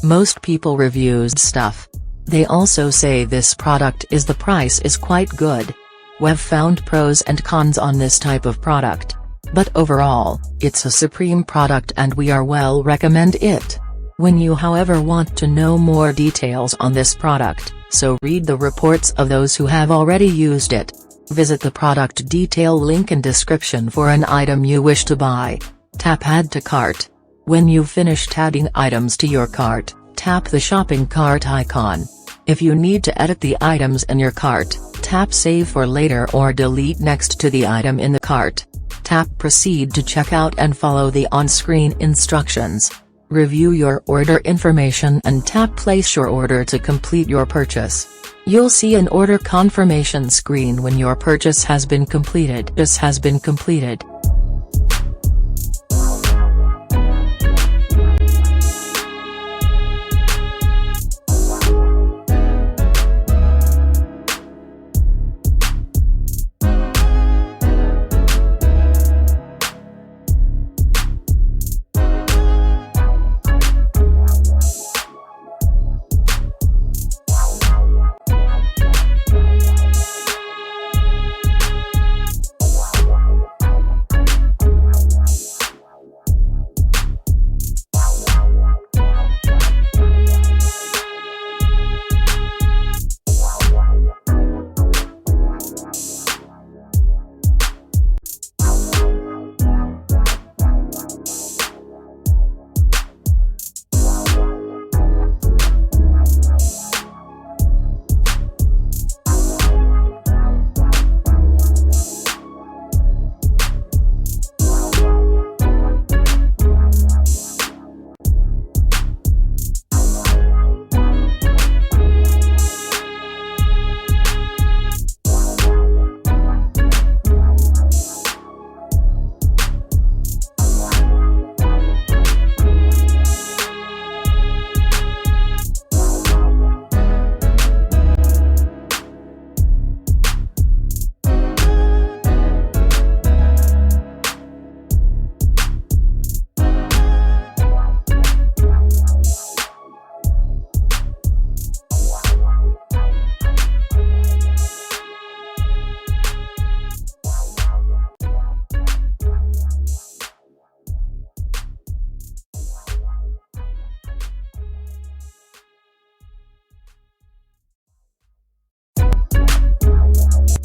Most people reviews stuff. They also say this product is the price is quite good. We've found pros and cons on this type of product. But overall, it's a supreme product and we are well recommend it. When you however want to know more details on this product, so read the reports of those who have already used it. Visit the product detail link in description for an item you wish to buy. Tap add to cart. When you've finished adding items to your cart, tap the shopping cart icon. If you need to edit the items in your cart, tap save for later or delete next to the item in the cart. Tap proceed to checkout and follow the on-screen instructions. Review your order information and tap place your order to complete your purchase. You'll see an order confirmation screen when your purchase has been completed.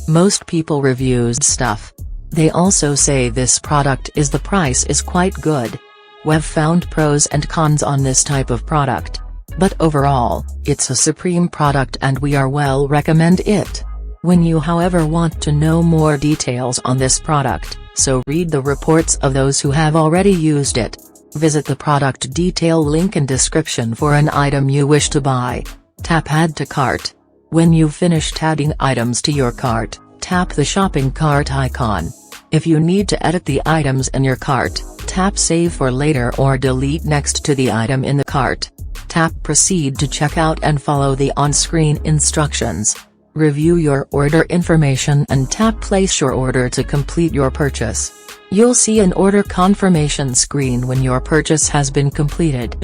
Most people reviews stuff. They also say this product is the price is quite good. We've found pros and cons on this type of product. But overall, it's a supreme product and we are well recommend it. When you however want to know more details on this product, so read the reports of those who have already used it. Visit the product detail link in description for an item you wish to buy. Tap add to cart. When you've finished adding items to your cart, tap the shopping cart icon. If you need to edit the items in your cart, tap save for later or delete next to the item in the cart. Tap proceed to checkout and follow the on-screen instructions. Review your order information and tap place your order to complete your purchase. You'll see an order confirmation screen when your purchase has been completed.